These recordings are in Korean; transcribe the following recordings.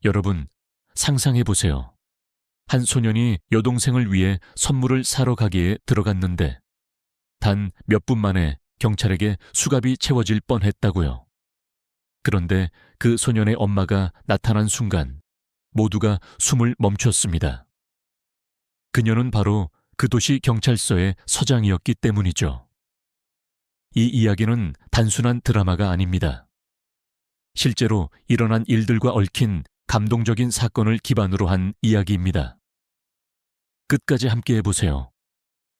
여러분, 상상해 보세요. 한 소년이 여동생을 위해 선물을 사러 가기에 들어갔는데 단 몇 분 만에 경찰에게 수갑이 채워질 뻔했다고요. 그런데 그 소년의 엄마가 나타난 순간 모두가 숨을 멈췄습니다. 그녀는 바로 그 도시 경찰서의 서장이었기 때문이죠. 이 이야기는 단순한 드라마가 아닙니다. 실제로 일어난 일들과 얽힌 감동적인 사건을 기반으로 한 이야기입니다. 끝까지 함께 해보세요.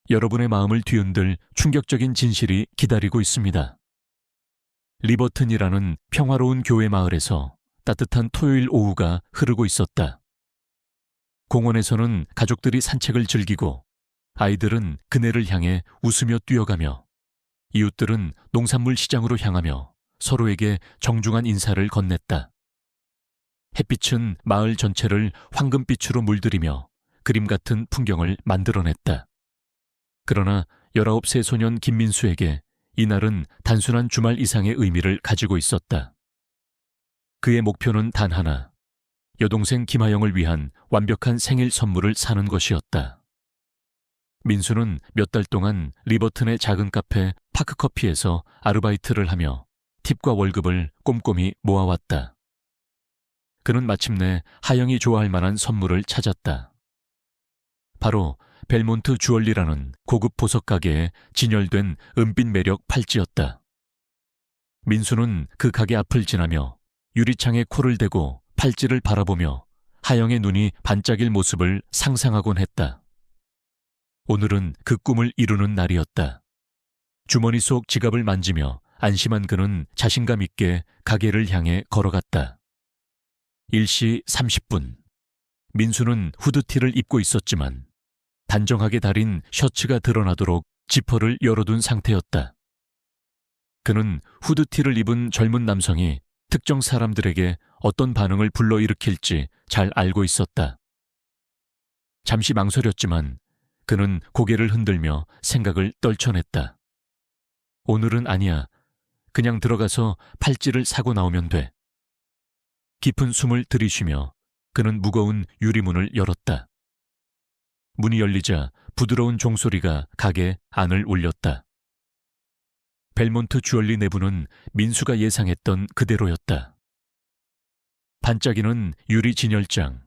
여러분의 마음을 뒤흔들 충격적인 진실이 기다리고 있습니다. 리버튼이라는 평화로운 교회 마을에서 따뜻한 토요일 오후가 흐르고 있었다. 공원에서는 가족들이 산책을 즐기고 아이들은 그네를 향해 웃으며 뛰어가며 이웃들은 농산물 시장으로 향하며 서로에게 정중한 인사를 건넸다. 햇빛은 마을 전체를 황금빛으로 물들이며 그림 같은 풍경을 만들어냈다. 그러나 19세 소년 김민수에게 이날은 단순한 주말 이상의 의미를 가지고 있었다. 그의 목표는 단 하나, 여동생 김하영을 위한 완벽한 생일 선물을 사는 것이었다. 민수는 몇 달 동안 리버튼의 작은 카페 파크커피에서 아르바이트를 하며 팁과 월급을 꼼꼼히 모아왔다. 그는 마침내 하영이 좋아할 만한 선물을 찾았다. 바로 벨몬트 주얼리라는 고급 보석 가게에 진열된 은빛 매력 팔찌였다. 민수는 그 가게 앞을 지나며 유리창에 코를 대고 팔찌를 바라보며 하영의 눈이 반짝일 모습을 상상하곤 했다. 오늘은 그 꿈을 이루는 날이었다. 주머니 속 지갑을 만지며 안심한 그는 자신감 있게 가게를 향해 걸어갔다. 1시 30분. 민수는 후드티를 입고 있었지만 단정하게 다린 셔츠가 드러나도록 지퍼를 열어둔 상태였다. 그는 후드티를 입은 젊은 남성이 특정 사람들에게 어떤 반응을 불러일으킬지 잘 알고 있었다. 잠시 망설였지만 그는 고개를 흔들며 생각을 떨쳐냈다. 오늘은 아니야. 그냥 들어가서 팔찌를 사고 나오면 돼. 깊은 숨을 들이쉬며 그는 무거운 유리문을 열었다. 문이 열리자 부드러운 종소리가 가게 안을 울렸다. 벨몬트 주얼리 내부는 민수가 예상했던 그대로였다. 반짝이는 유리 진열장,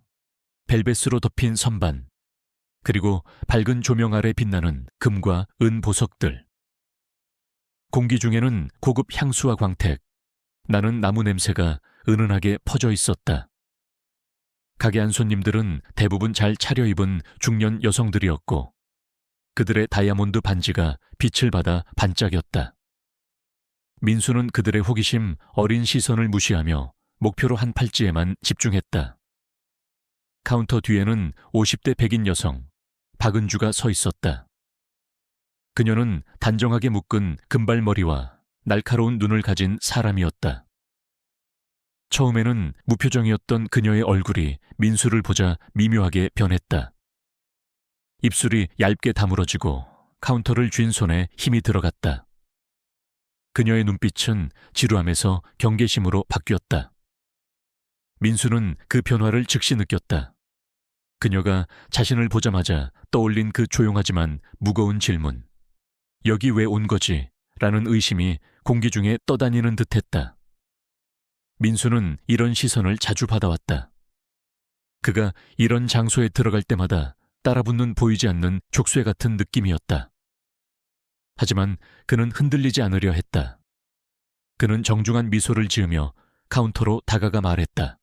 벨벳으로 덮인 선반, 그리고 밝은 조명 아래 빛나는 금과 은 보석들. 공기 중에는 고급 향수와 광택, 나는 나무 냄새가 은은하게 퍼져 있었다. 가게 안 손님들은 대부분 잘 차려입은 중년 여성들이었고 그들의 다이아몬드 반지가 빛을 받아 반짝였다. 민수는 그들의 호기심 어린 시선을 무시하며 목표로 한 팔찌에만 집중했다. 카운터 뒤에는 50대 백인 여성 박은주가 서 있었다. 그녀는 단정하게 묶은 금발머리와 날카로운 눈을 가진 사람이었다. 처음에는 무표정이었던 그녀의 얼굴이 민수를 보자 미묘하게 변했다. 입술이 얇게 다물어지고 카운터를 쥔 손에 힘이 들어갔다. 그녀의 눈빛은 지루함에서 경계심으로 바뀌었다. 민수는 그 변화를 즉시 느꼈다. 그녀가 자신을 보자마자 떠올린 그 조용하지만 무거운 질문. 여기 왜 온 거지? 라는 의심이 공기 중에 떠다니는 듯했다. 민수는 이런 시선을 자주 받아왔다. 그가 이런 장소에 들어갈 때마다 따라붙는 보이지 않는 족쇄 같은 느낌이었다. 하지만 그는 흔들리지 않으려 했다. 그는 정중한 미소를 지으며 카운터로 다가가 말했다.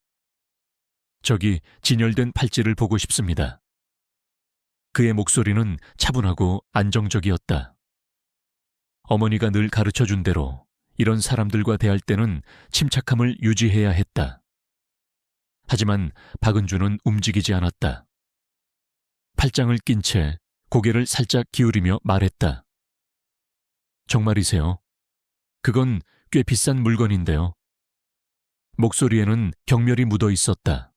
저기 진열된 팔찌를 보고 싶습니다. 그의 목소리는 차분하고 안정적이었다. 어머니가 늘 가르쳐준 대로 이런 사람들과 대할 때는 침착함을 유지해야 했다. 하지만 박은주는 움직이지 않았다. 팔짱을 낀 채 고개를 살짝 기울이며 말했다. 정말이세요? 그건 꽤 비싼 물건인데요. 목소리에는 경멸이 묻어 있었다.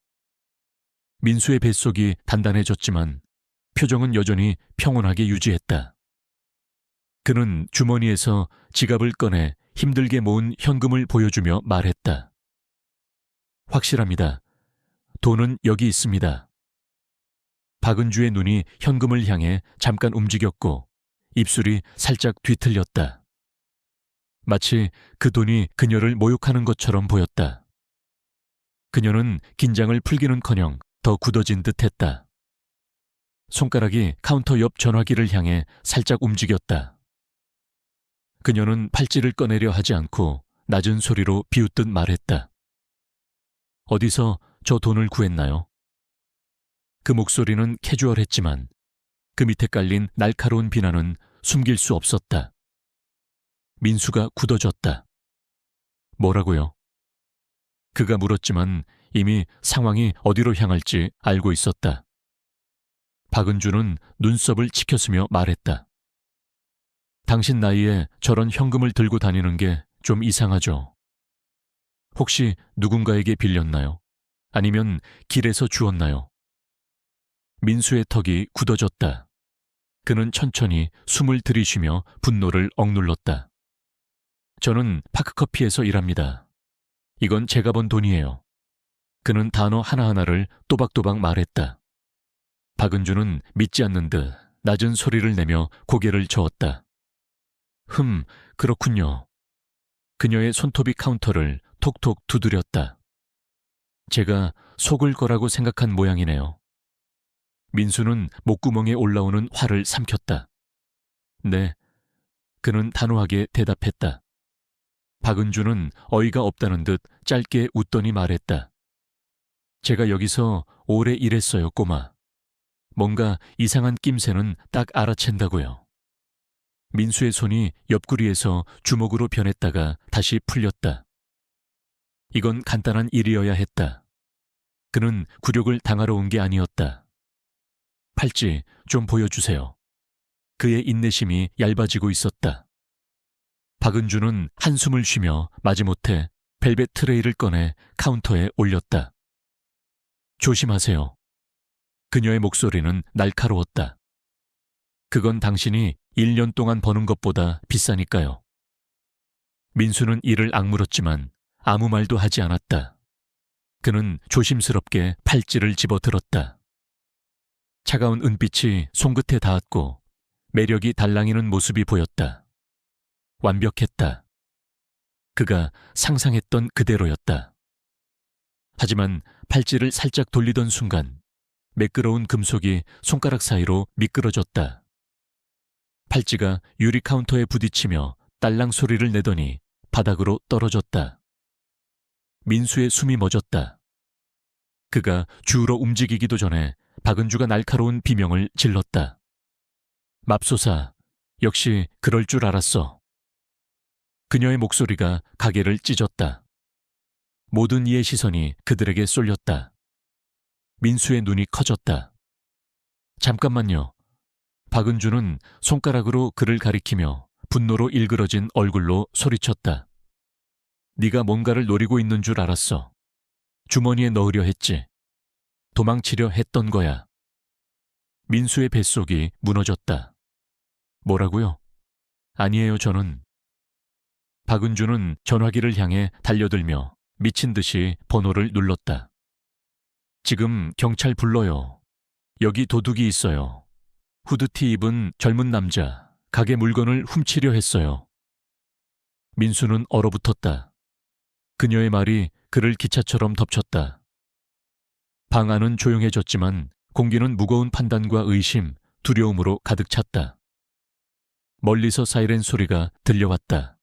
민수의 뱃속이 단단해졌지만 표정은 여전히 평온하게 유지했다. 그는 주머니에서 지갑을 꺼내 힘들게 모은 현금을 보여주며 말했다. 확실합니다. 돈은 여기 있습니다. 박은주의 눈이 현금을 향해 잠깐 움직였고 입술이 살짝 뒤틀렸다. 마치 그 돈이 그녀를 모욕하는 것처럼 보였다. 그녀는 긴장을 풀기는커녕 더 굳어진 듯했다. 손가락이 카운터 옆 전화기를 향해 살짝 움직였다. 그녀는 팔찌를 꺼내려 하지 않고 낮은 소리로 비웃듯 말했다. 어디서 저 돈을 구했나요? 그 목소리는 캐주얼했지만 그 밑에 깔린 날카로운 비난은 숨길 수 없었다. 민수가 굳어졌다. 뭐라고요? 그가 물었지만 이미 상황이 어디로 향할지 알고 있었다. 박은주는 눈썹을 치켰으며 말했다. 당신 나이에 저런 현금을 들고 다니는 게 좀 이상하죠. 혹시 누군가에게 빌렸나요? 아니면 길에서 주웠나요? 민수의 턱이 굳어졌다. 그는 천천히 숨을 들이쉬며 분노를 억눌렀다. 저는 파크커피에서 일합니다. 이건 제가 번 돈이에요. 그는 단어 하나하나를 또박또박 말했다. 박은주는 믿지 않는 듯 낮은 소리를 내며 고개를 저었다. 그렇군요. 그녀의 손톱이 카운터를 톡톡 두드렸다. 제가 속을 거라고 생각한 모양이네요. 민수는 목구멍에 올라오는 화를 삼켰다. 네, 그는 단호하게 대답했다. 박은주는 어이가 없다는 듯 짧게 웃더니 말했다. 제가 여기서 오래 일했어요, 꼬마. 뭔가 이상한 낌새는 딱 알아챈다고요. 민수의 손이 옆구리에서 주먹으로 변했다가 다시 풀렸다. 이건 간단한 일이어야 했다. 그는 굴욕을 당하러 온 게 아니었다. 팔찌 좀 보여주세요. 그의 인내심이 얇아지고 있었다. 박은주는 한숨을 쉬며 마지못해 벨벳 트레이를 꺼내 카운터에 올렸다. 조심하세요. 그녀의 목소리는 날카로웠다. 그건 당신이 1년 동안 버는 것보다 비싸니까요. 민수는 이를 악물었지만 아무 말도 하지 않았다. 그는 조심스럽게 팔찌를 집어들었다. 차가운 은빛이 손끝에 닿았고 매력이 달랑이는 모습이 보였다. 완벽했다. 그가 상상했던 그대로였다. 하지만 팔찌를 살짝 돌리던 순간 매끄러운 금속이 손가락 사이로 미끄러졌다. 팔찌가 유리 카운터에 부딪히며 딸랑 소리를 내더니 바닥으로 떨어졌다. 민수의 숨이 멎었다. 그가 주우러 움직이기도 전에 박은주가 날카로운 비명을 질렀다. 맙소사, 역시 그럴 줄 알았어. 그녀의 목소리가 가게를 찢었다. 모든 이의 시선이 그들에게 쏠렸다. 민수의 눈이 커졌다. 잠깐만요. 박은주는 손가락으로 그를 가리키며 분노로 일그러진 얼굴로 소리쳤다. 네가 뭔가를 노리고 있는 줄 알았어. 주머니에 넣으려 했지. 도망치려 했던 거야. 민수의 뱃속이 무너졌다. 뭐라고요? 아니에요, 저는. 박은주는 전화기를 향해 달려들며 미친 듯이 번호를 눌렀다. 지금 경찰 불러요. 여기 도둑이 있어요. 후드티 입은 젊은 남자, 가게 물건을 훔치려 했어요. 민수는 얼어붙었다. 그녀의 말이 그를 기차처럼 덮쳤다. 방 안은 조용해졌지만 공기는 무거운 판단과 의심, 두려움으로 가득 찼다. 멀리서 사이렌 소리가 들려왔다.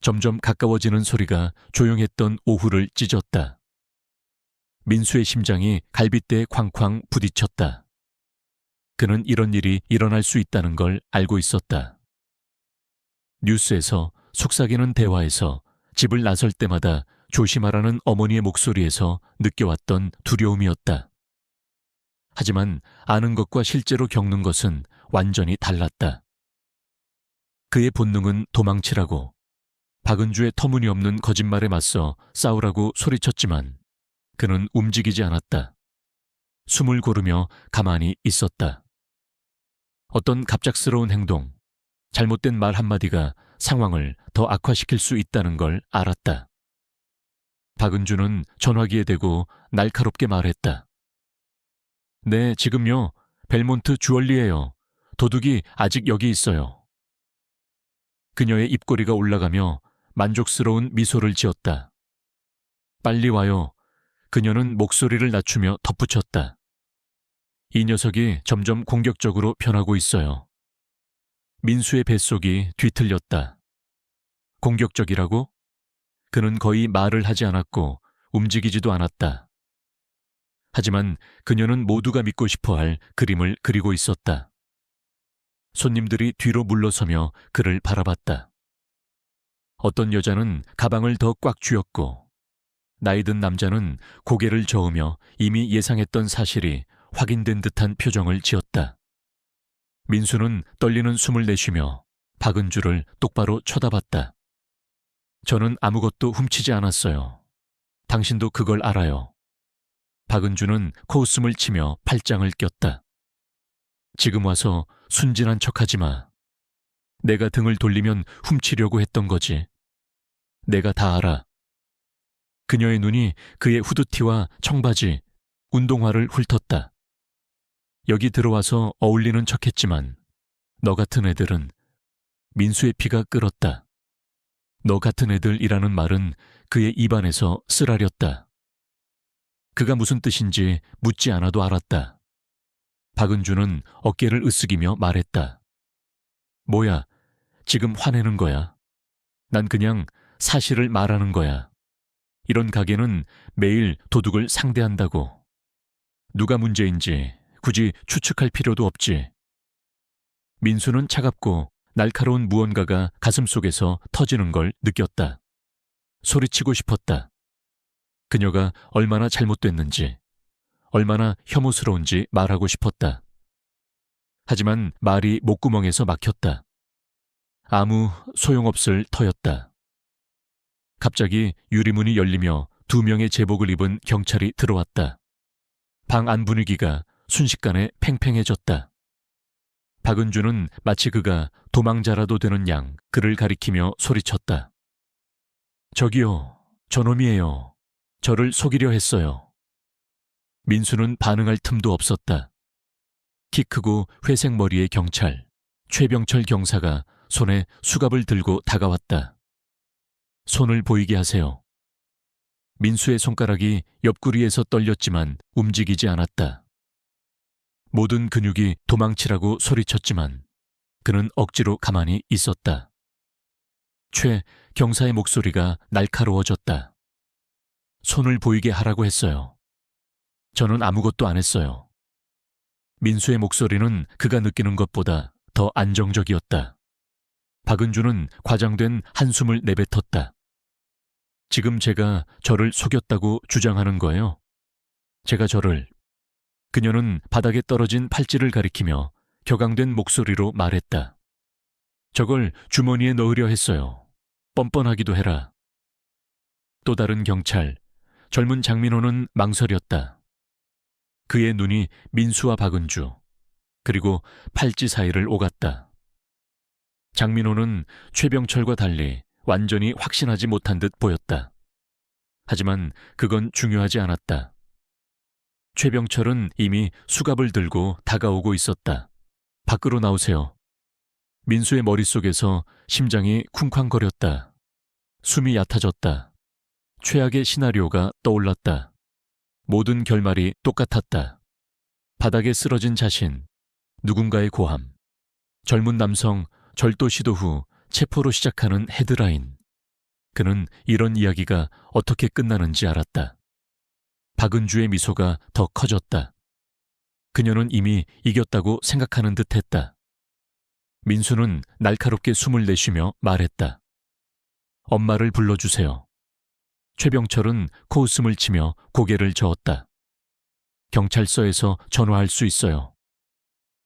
점점 가까워지는 소리가 조용했던 오후를 찢었다. 민수의 심장이 갈빗대에 쾅쾅 부딪혔다. 그는 이런 일이 일어날 수 있다는 걸 알고 있었다. 뉴스에서, 속삭이는 대화에서, 집을 나설 때마다 조심하라는 어머니의 목소리에서 느껴왔던 두려움이었다. 하지만 아는 것과 실제로 겪는 것은 완전히 달랐다. 그의 본능은 도망치라고, 박은주의 터무니없는 거짓말에 맞서 싸우라고 소리쳤지만 그는 움직이지 않았다. 숨을 고르며 가만히 있었다. 어떤 갑작스러운 행동, 잘못된 말 한마디가 상황을 더 악화시킬 수 있다는 걸 알았다. 박은주는 전화기에 대고 날카롭게 말했다. 네, 지금요. 벨몬트 주얼리예요. 도둑이 아직 여기 있어요. 그녀의 입꼬리가 올라가며 만족스러운 미소를 지었다. 빨리 와요. 그녀는 목소리를 낮추며 덧붙였다. 이 녀석이 점점 공격적으로 변하고 있어요. 민수의 뱃속이 뒤틀렸다. 공격적이라고? 그는 거의 말을 하지 않았고 움직이지도 않았다. 하지만 그녀는 모두가 믿고 싶어할 그림을 그리고 있었다. 손님들이 뒤로 물러서며 그를 바라봤다. 어떤 여자는 가방을 더 꽉 쥐었고 나이든 남자는 고개를 저으며 이미 예상했던 사실이 확인된 듯한 표정을 지었다. 민수는 떨리는 숨을 내쉬며 박은주를 똑바로 쳐다봤다. 저는 아무것도 훔치지 않았어요. 당신도 그걸 알아요. 박은주는 코웃음을 치며 팔짱을 꼈다. 지금 와서 순진한 척하지 마. 내가 등을 돌리면 훔치려고 했던 거지. 내가 다 알아. 그녀의 눈이 그의 후드티와 청바지, 운동화를 훑었다. 여기 들어와서 어울리는 척했지만 너 같은 애들은 민수의 피가 끓었다. 너 같은 애들이라는 말은 그의 입안에서 쓰라렸다. 그가 무슨 뜻인지 묻지 않아도 알았다. 박은주는 어깨를 으쓱이며 말했다. 뭐야, 지금 화내는 거야. 난 그냥 사실을 말하는 거야. 이런 가게는 매일 도둑을 상대한다고. 누가 문제인지 굳이 추측할 필요도 없지. 민수는 차갑고 날카로운 무언가가 가슴속에서 터지는 걸 느꼈다. 소리치고 싶었다. 그녀가 얼마나 잘못됐는지, 얼마나 혐오스러운지 말하고 싶었다. 하지만 말이 목구멍에서 막혔다. 아무 소용없을 터였다. 갑자기 유리문이 열리며 2명의 제복을 입은 경찰이 들어왔다. 방 안 분위기가 순식간에 팽팽해졌다. 박은주는 마치 그가 도망자라도 되는 양 그를 가리키며 소리쳤다. 저기요, 저놈이에요. 저를 속이려 했어요. 민수는 반응할 틈도 없었다. 키 크고 회색 머리의 경찰, 최병철 경사가 손에 수갑을 들고 다가왔다. 손을 보이게 하세요. 민수의 손가락이 옆구리에서 떨렸지만 움직이지 않았다. 모든 근육이 도망치라고 소리쳤지만 그는 억지로 가만히 있었다. 최 경사의 목소리가 날카로워졌다. 손을 보이게 하라고 했어요. 저는 아무것도 안 했어요. 민수의 목소리는 그가 느끼는 것보다 더 안정적이었다. 박은주는 과장된 한숨을 내뱉었다. 지금 제가 저를 속였다고 주장하는 거예요. 제가 저를... 그녀는 바닥에 떨어진 팔찌를 가리키며 격앙된 목소리로 말했다. 저걸 주머니에 넣으려 했어요. 뻔뻔하기도 해라. 또 다른 경찰, 젊은 장민호는 망설였다. 그의 눈이 민수와 박은주, 그리고 팔찌 사이를 오갔다. 장민호는 최병철과 달리 완전히 확신하지 못한 듯 보였다. 하지만 그건 중요하지 않았다. 최병철은 이미 수갑을 들고 다가오고 있었다. 밖으로 나오세요. 민수의 머릿속에서 심장이 쿵쾅거렸다. 숨이 얕아졌다. 최악의 시나리오가 떠올랐다. 모든 결말이 똑같았다. 바닥에 쓰러진 자신, 누군가의 고함, 젊은 남성 절도 시도 후 체포로 시작하는 헤드라인. 그는 이런 이야기가 어떻게 끝나는지 알았다. 박은주의 미소가 더 커졌다. 그녀는 이미 이겼다고 생각하는 듯했다. 민수는 날카롭게 숨을 내쉬며 말했다. 엄마를 불러주세요. 최병철은 코웃음을 치며 고개를 저었다. 경찰서에서 전화할 수 있어요.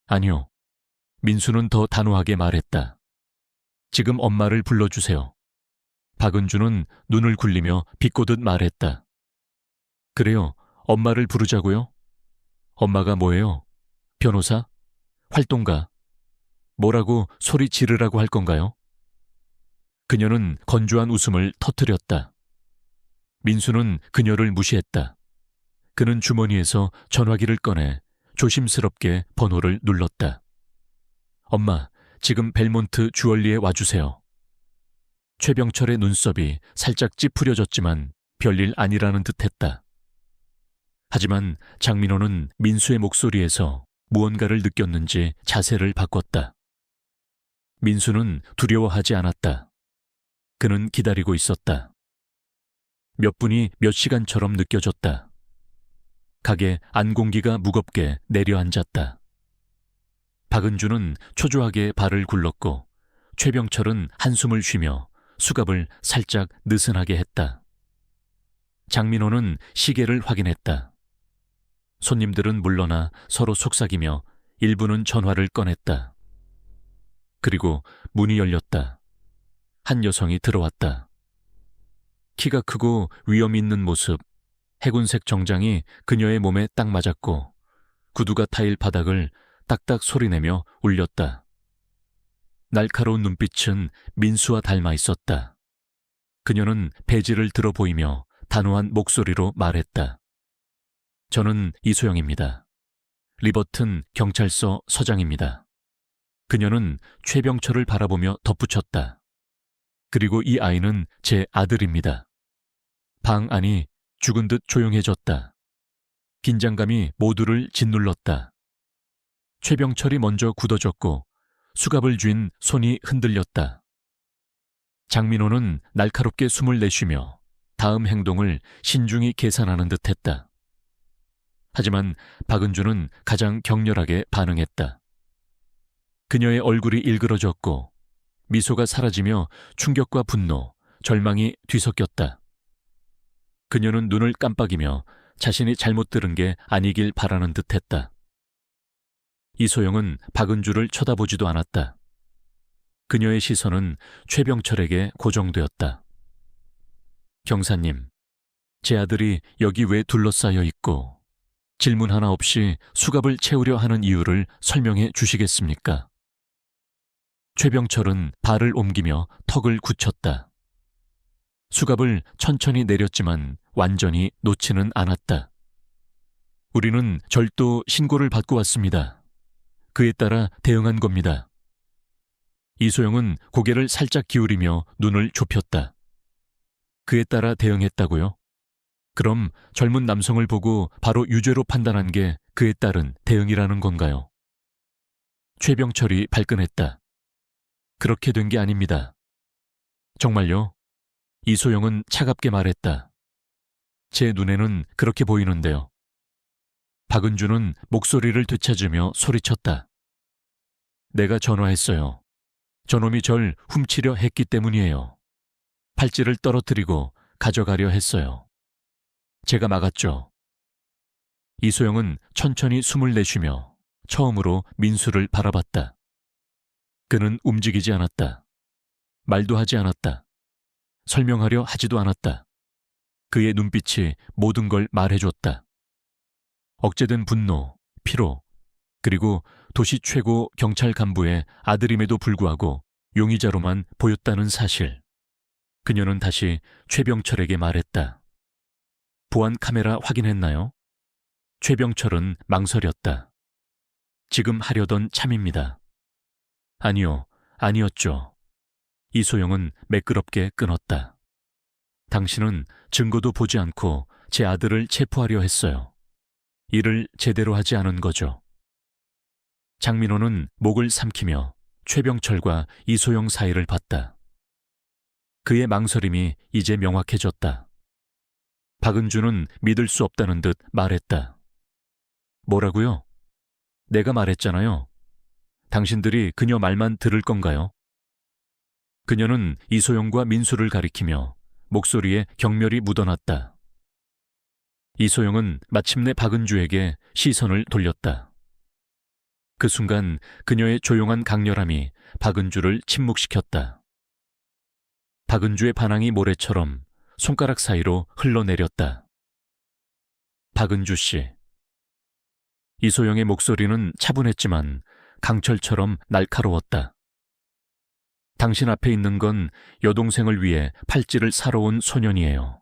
아니요. 민수는 더 단호하게 말했다. 지금 엄마를 불러주세요. 박은주는 눈을 굴리며 비꼬듯 말했다. 그래요. 엄마를 부르자고요? 엄마가 뭐예요? 변호사? 활동가? 뭐라고 소리 지르라고 할 건가요? 그녀는 건조한 웃음을 터뜨렸다. 민수는 그녀를 무시했다. 그는 주머니에서 전화기를 꺼내 조심스럽게 번호를 눌렀다. 엄마, 지금 벨몬트 주얼리에 와주세요. 최병철의 눈썹이 살짝 찌푸려졌지만 별일 아니라는 듯했다. 하지만 장민호는 민수의 목소리에서 무언가를 느꼈는지 자세를 바꿨다. 민수는 두려워하지 않았다. 그는 기다리고 있었다. 몇 분이 몇 시간처럼 느껴졌다. 가게 안 공기가 무겁게 내려앉았다. 박은주는 초조하게 발을 굴렀고 최병철은 한숨을 쉬며 수갑을 살짝 느슨하게 했다. 장민호는 시계를 확인했다. 손님들은 물러나 서로 속삭이며 일부는 전화를 꺼냈다. 그리고 문이 열렸다. 한 여성이 들어왔다. 키가 크고 위험 있는 모습, 해군색 정장이 그녀의 몸에 딱 맞았고 구두가 타일 바닥을 딱딱 소리내며 울렸다. 날카로운 눈빛은 민수와 닮아 있었다. 그녀는 배지를 들어 보이며 단호한 목소리로 말했다. 저는 이소영입니다. 리버튼 경찰서 서장입니다. 그녀는 최병철을 바라보며 덧붙였다. 그리고 이 아이는 제 아들입니다. 방 안이 죽은 듯 조용해졌다. 긴장감이 모두를 짓눌렀다. 최병철이 먼저 굳어졌고 수갑을 쥔 손이 흔들렸다. 장민호는 날카롭게 숨을 내쉬며 다음 행동을 신중히 계산하는 듯했다. 하지만 박은주는 가장 격렬하게 반응했다. 그녀의 얼굴이 일그러졌고 미소가 사라지며 충격과 분노, 절망이 뒤섞였다. 그녀는 눈을 깜빡이며 자신이 잘못 들은 게 아니길 바라는 듯했다. 이소영은 박은주를 쳐다보지도 않았다. 그녀의 시선은 최병철에게 고정되었다. 경사님, 제 아들이 여기 왜 둘러싸여 있고 질문 하나 없이 수갑을 채우려 하는 이유를 설명해 주시겠습니까? 최병철은 발을 옮기며 턱을 굳혔다. 수갑을 천천히 내렸지만 완전히 놓지는 않았다. 우리는 절도 신고를 받고 왔습니다. 그에 따라 대응한 겁니다. 이소영은 고개를 살짝 기울이며 눈을 좁혔다. 그에 따라 대응했다고요? 그럼 젊은 남성을 보고 바로 유죄로 판단한 게 그에 따른 대응이라는 건가요? 최병철이 발끈했다. 그렇게 된 게 아닙니다. 정말요? 이소영은 차갑게 말했다. 제 눈에는 그렇게 보이는데요. 박은주는 목소리를 되찾으며 소리쳤다. 내가 전화했어요. 저놈이 절 훔치려 했기 때문이에요. 팔찌를 떨어뜨리고 가져가려 했어요. 제가 막았죠. 이소영은 천천히 숨을 내쉬며 처음으로 민수를 바라봤다. 그는 움직이지 않았다. 말도 하지 않았다. 설명하려 하지도 않았다. 그의 눈빛이 모든 걸 말해줬다. 억제된 분노, 피로, 그리고 도시 최고 경찰 간부의 아들임에도 불구하고 용의자로만 보였다는 사실. 그녀는 다시 최병철에게 말했다. 보안 카메라 확인했나요? 최병철은 망설였다. 지금 하려던 참입니다. 아니요, 아니었죠. 이소영은 매끄럽게 끊었다. 당신은 증거도 보지 않고 제 아들을 체포하려 했어요. 일을 제대로 하지 않은 거죠. 장민호는 목을 삼키며 최병철과 이소영 사이를 봤다. 그의 망설임이 이제 명확해졌다. 박은주는 믿을 수 없다는 듯 말했다. 뭐라고요? 내가 말했잖아요. 당신들이 그녀 말만 들을 건가요? 그녀는 이소영과 민수를 가리키며 목소리에 경멸이 묻어났다. 이소영은 마침내 박은주에게 시선을 돌렸다. 그 순간 그녀의 조용한 강렬함이 박은주를 침묵시켰다. 박은주의 반항이 모래처럼 손가락 사이로 흘러내렸다. 박은주 씨. 이소영의 목소리는 차분했지만 강철처럼 날카로웠다. 당신 앞에 있는 건 여동생을 위해 팔찌를 사러 온 소년이에요.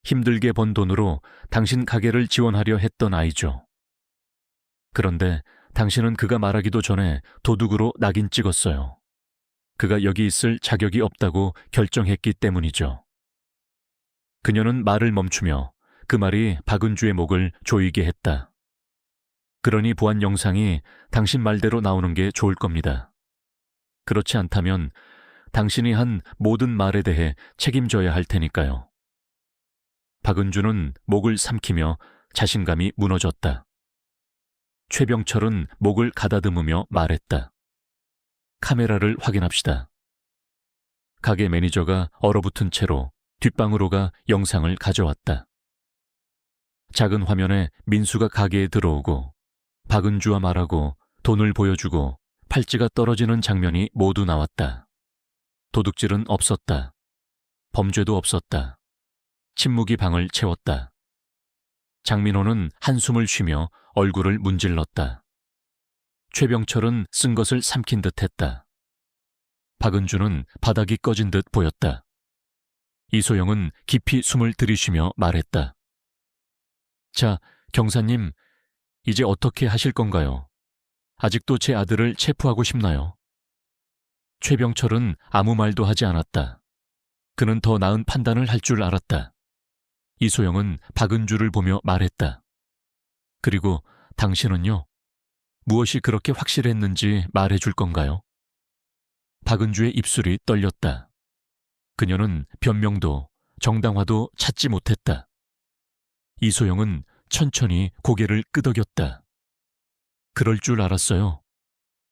힘들게 번 돈으로 당신 가게를 지원하려 했던 아이죠. 그런데 당신은 그가 말하기도 전에 도둑으로 낙인 찍었어요. 그가 여기 있을 자격이 없다고 결정했기 때문이죠. 그녀는 말을 멈추며 그 말이 박은주의 목을 조이게 했다. 그러니 보안 영상이 당신 말대로 나오는 게 좋을 겁니다. 그렇지 않다면 당신이 한 모든 말에 대해 책임져야 할 테니까요. 박은주는 목을 삼키며 자신감이 무너졌다. 최병철은 목을 가다듬으며 말했다. 카메라를 확인합시다. 가게 매니저가 얼어붙은 채로 뒷방으로 가 영상을 가져왔다. 작은 화면에 민수가 가게에 들어오고 박은주와 말하고 돈을 보여주고 팔찌가 떨어지는 장면이 모두 나왔다. 도둑질은 없었다. 범죄도 없었다. 침묵이 방을 채웠다. 장민호는 한숨을 쉬며 얼굴을 문질렀다. 최병철은 쓴 것을 삼킨 듯 했다. 박은주는 바닥이 꺼진 듯 보였다. 이소영은 깊이 숨을 들이쉬며 말했다. 자, 경사님, 이제 어떻게 하실 건가요? 아직도 제 아들을 체포하고 싶나요? 최병철은 아무 말도 하지 않았다. 그는 더 나은 판단을 할 줄 알았다. 이소영은 박은주를 보며 말했다. 그리고 당신은요? 무엇이 그렇게 확실했는지 말해줄 건가요? 박은주의 입술이 떨렸다. 그녀는 변명도 정당화도 찾지 못했다. 이소영은 천천히 고개를 끄덕였다. 그럴 줄 알았어요.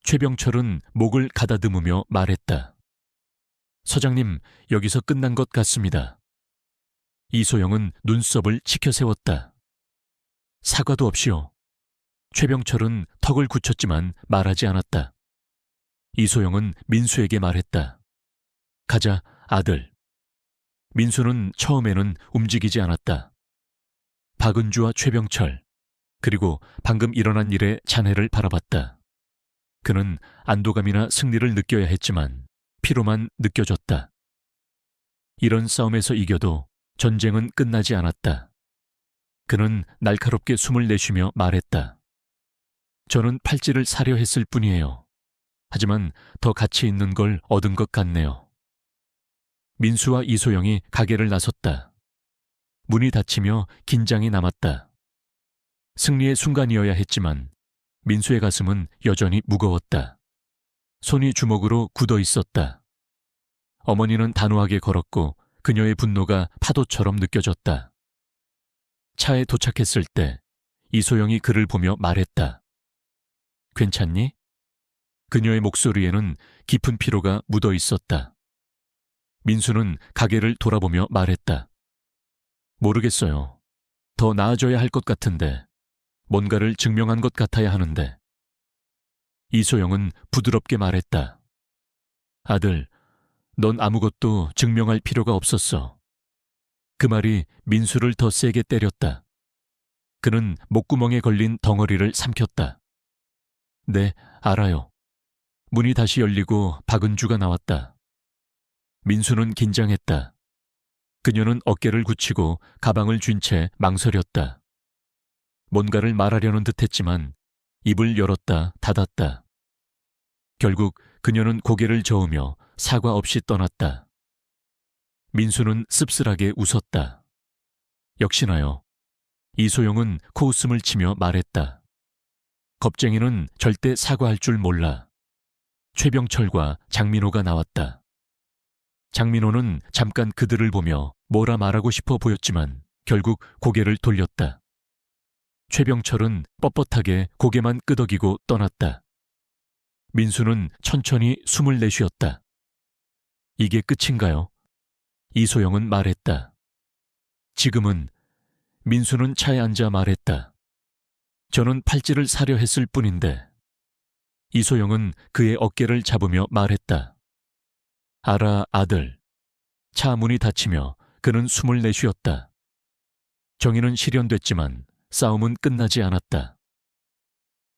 최병철은 목을 가다듬으며 말했다. 서장님, 여기서 끝난 것 같습니다. 이소영은 눈썹을 치켜세웠다. 사과도 없이요. 최병철은 턱을 굳혔지만 말하지 않았다. 이소영은 민수에게 말했다. 가자, 아들. 민수는 처음에는 움직이지 않았다. 박은주와 최병철, 그리고 방금 일어난 일에 자네를 바라봤다. 그는 안도감이나 승리를 느껴야 했지만 피로만 느껴졌다. 이런 싸움에서 이겨도 전쟁은 끝나지 않았다. 그는 날카롭게 숨을 내쉬며 말했다. 저는 팔찌를 사려 했을 뿐이에요. 하지만 더 가치 있는 걸 얻은 것 같네요. 민수와 이소영이 가게를 나섰다. 문이 닫히며 긴장이 남았다. 승리의 순간이어야 했지만 민수의 가슴은 여전히 무거웠다. 손이 주먹으로 굳어 있었다. 어머니는 단호하게 걸었고 그녀의 분노가 파도처럼 느껴졌다. 차에 도착했을 때 이소영이 그를 보며 말했다. 괜찮니? 그녀의 목소리에는 깊은 피로가 묻어 있었다. 민수는 가게를 돌아보며 말했다. 모르겠어요. 더 나아져야 할 것 같은데, 뭔가를 증명한 것 같아야 하는데. 이소영은 부드럽게 말했다. 아들, 넌 아무것도 증명할 필요가 없었어. 그 말이 민수를 더 세게 때렸다. 그는 목구멍에 걸린 덩어리를 삼켰다. 네, 알아요. 문이 다시 열리고 박은주가 나왔다. 민수는 긴장했다. 그녀는 어깨를 굳히고 가방을 쥔 채 망설였다. 뭔가를 말하려는 듯했지만 입을 열었다 닫았다. 결국 그녀는 고개를 저으며 사과 없이 떠났다. 민수는 씁쓸하게 웃었다. 역시나요. 이소영은 코웃음을 치며 말했다. 겁쟁이는 절대 사과할 줄 몰라. 최병철과 장민호가 나왔다. 장민호는 잠깐 그들을 보며 뭐라 말하고 싶어 보였지만 결국 고개를 돌렸다. 최병철은 뻣뻣하게 고개만 끄덕이고 떠났다. 민수는 천천히 숨을 내쉬었다. 이게 끝인가요? 이소영은 말했다. 지금은. 민수는 차에 앉아 말했다. 저는 팔찌를 사려 했을 뿐인데. 이소영은 그의 어깨를 잡으며 말했다. 알아, 아들. 차 문이 닫히며 그는 숨을 내쉬었다. 정의는 실현됐지만 싸움은 끝나지 않았다.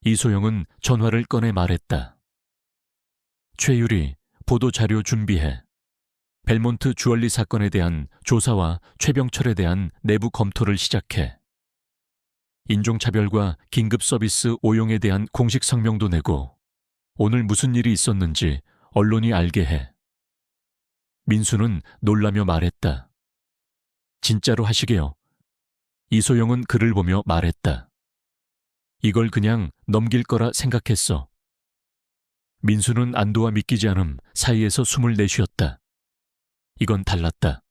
이소영은 전화를 꺼내 말했다. 최유리, 보도자료 준비해. 벨몬트 주얼리 사건에 대한 조사와 최병철에 대한 내부 검토를 시작해. 인종차별과 긴급서비스 오용에 대한 공식 성명도 내고 오늘 무슨 일이 있었는지 언론이 알게 해. 민수는 놀라며 말했다. 진짜로 하시게요. 이소영은 그를 보며 말했다. 이걸 그냥 넘길 거라 생각했어. 민수는 안도와 믿기지 않음 사이에서 숨을 내쉬었다. 이건 달랐다.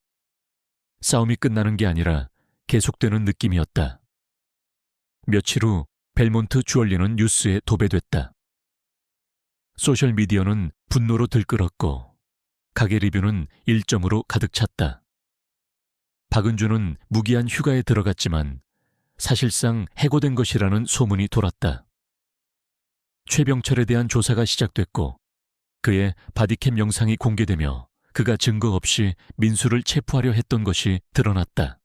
싸움이 끝나는 게 아니라 계속되는 느낌이었다. 며칠 후 벨몬트 주얼리는 뉴스에 도배됐다. 소셜미디어는 분노로 들끓었고 가게 리뷰는 1점으로 가득 찼다. 박은주는 무기한 휴가에 들어갔지만 사실상 해고된 것이라는 소문이 돌았다. 최병철에 대한 조사가 시작됐고 그의 바디캠 영상이 공개되며 그가 증거 없이 민수를 체포하려 했던 것이 드러났다.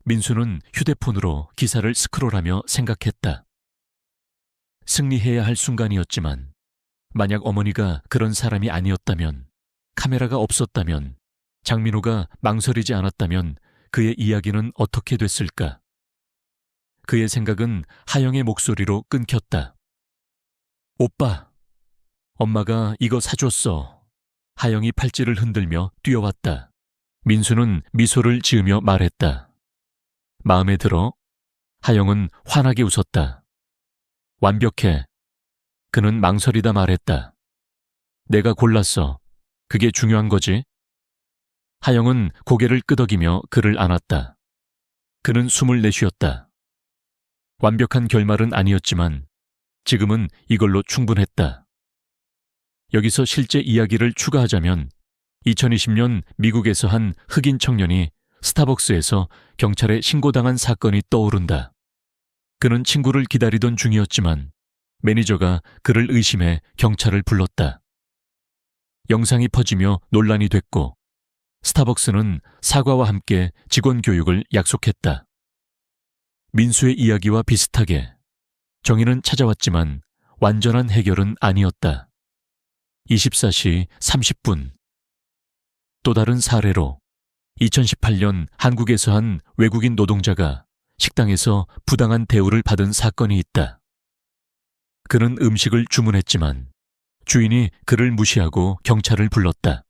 민수는 휴대폰으로 기사를 스크롤하며 생각했다. 승리해야 할 순간이었지만 만약 어머니가 그런 사람이 아니었다면, 카메라가 없었다면, 장민호가 망설이지 않았다면 그의 이야기는 어떻게 됐을까? 그의 생각은 하영의 목소리로 끊겼다. 오빠, 엄마가 이거 사줬어. 하영이 팔찌를 흔들며 뛰어왔다. 민수는 미소를 지으며 말했다. 마음에 들어? 하영은 환하게 웃었다. 완벽해. 그는 망설이다 말했다. 내가 골랐어. 그게 중요한 거지? 하영은 고개를 끄덕이며 그를 안았다. 그는 숨을 내쉬었다. 완벽한 결말은 아니었지만 지금은 이걸로 충분했다. 여기서 실제 이야기를 추가하자면 2020년 미국에서 한 흑인 청년이 스타벅스에서 경찰에 신고당한 사건이 떠오른다. 그는 친구를 기다리던 중이었지만 매니저가 그를 의심해 경찰을 불렀다. 영상이 퍼지며 논란이 됐고 스타벅스는 사과와 함께 직원 교육을 약속했다. 민수의 이야기와 비슷하게 정의는 찾아왔지만 완전한 해결은 아니었다. 24시 30분. 또 다른 사례로 2018년 한국에서 한 외국인 노동자가 식당에서 부당한 대우를 받은 사건이 있다. 그는 음식을 주문했지만 주인이 그를 무시하고 경찰을 불렀다.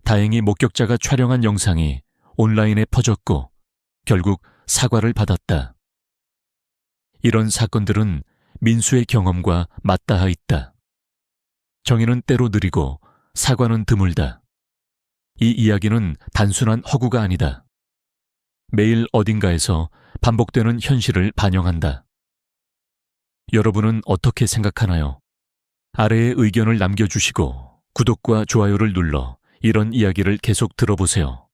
다행히 목격자가 촬영한 영상이 온라인에 퍼졌고 결국 사과를 받았다. 이런 사건들은 민수의 경험과 맞닿아 있다. 정의는 때로 느리고 사과는 드물다. 이 이야기는 단순한 허구가 아니다. 매일 어딘가에서 반복되는 현실을 반영한다. 여러분은 어떻게 생각하나요? 아래에 의견을 남겨주시고 구독과 좋아요를 눌러 이런 이야기를 계속 들어보세요.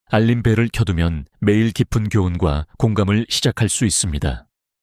알림벨을 켜두면 매일 깊은 교훈과 공감을 시작할 수 있습니다.